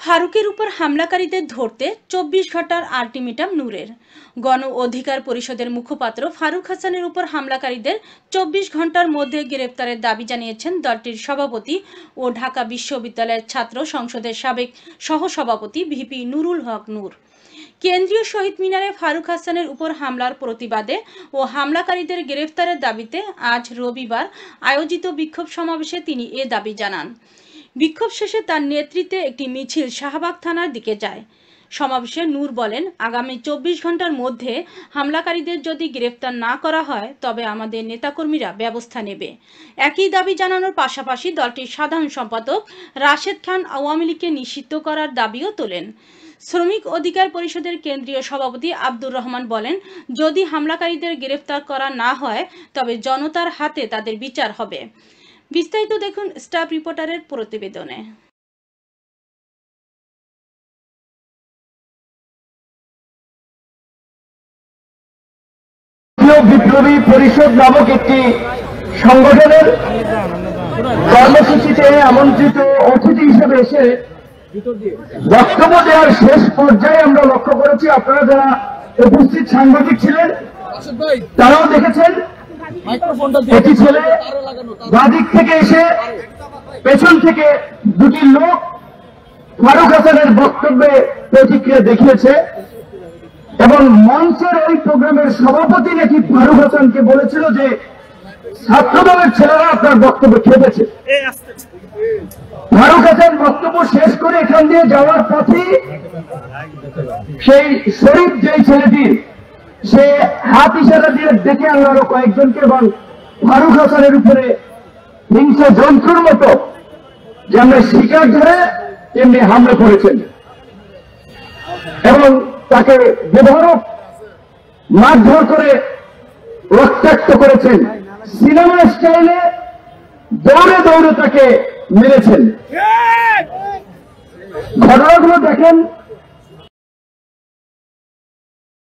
ফারুকের উপর হামলাকারীদের ধরতে 24 ঘন্টার আলটিমেটাম নূরের। গণ অধিকার পরিষদের মুখপাত্র ফারুক হাসানের উপর হামলাকারীদের 24 ঘন্টার মধ্যে গ্রেফতারের দাবি জানিয়েছেন দলটির সভাপতি ও ঢাকা বিশ্ববিদ্যালয়ের ছাত্র সংসদের সাবেক সহসভাপতি ভিপি নুরুল হক নূর। কেন্দ্রীয় শহীদ মিনারে ফারুক হাসানের উপর হামলার প্রতিবাদে ও হামলাকারীদের গ্রেফতারের দাবিতে আজ রবিবার আয়োজিত বিক্ষোভ সমাবেশে তিনি এ দাবি জানান। বিক্ষোভ শেষে তার নেতৃত্বে একটি মিছিল শাহবাগ থানার দিকে যায়। সমাবেশে নূর বলেন, আগামী 24 ঘন্টার মধ্যে হামলাকারীদের যদি গ্রেফতার না করা হয় তবে আমাদের নেতাকর্মীরা ব্যবস্থা নেবে। একই দাবি জানানোর পাশাপাশি দলটির সাধারণ সম্পাদক রাশেদ খান আওয়ামী লীগকে নিষিদ্ধ করার দাবিও তোলেন। শ্রমিক অধিকার পরিষদের কেন্দ্রীয় সভাপতি আব্দুর রহমান বলেন, যদি হামলাকারীদের গ্রেফতার করা না হয় তবে জনতার হাতে তাদের বিচার হবে। বিস্তারিত দেখুন স্টাফ রিপোর্টারের প্রতিবেদনে। বিপ্লবী পরিষদ নামক একটি সংগঠনের কর্মসূচিতে আমন্ত্রিত অতিথি হিসেবে এসে বক্তব্য দেওয়ার শেষ পর্যায়ে আমরা লক্ষ্য করেছি, আপনারা যারা উপস্থিত সাংবাদিক ছিলেন তারাও দেখেছেন, একটি ছেলে বাদিক থেকে এসে পেছন থেকে দুটি লোক ফারুক হাসানের বক্তব্যে প্রতিক্রিয়া দেখিয়েছে এবং মঞ্চের ওই প্রোগ্রামের সভাপতি নাকি ফারুক হাসানকে বলেছিল যে ছাত্রদলের ছেলেরা আপনার বক্তব্য খেপেছে। ফারুক হাসান বক্তব্য শেষ করে এখান দিয়ে যাওয়ার পথে সেই শরীফ যেই ছেলেটি সে হাত ইশারা দিয়ে ডেকে আনলো আরো কয়েকজনকে এবং ফারুক হাসানের উপরে হিংস্র জন্তুর মতো যেমন শিকার ধরে তেমনি হামলা করেছেন এবং তাকে বেধড়ক মারধর করে রক্তাক্ত করেছেন। সিনেমা স্টাইলে দৌড়ে দৌড়ে তাকে মেরেছেন। ঘটনাগুলো দেখেন,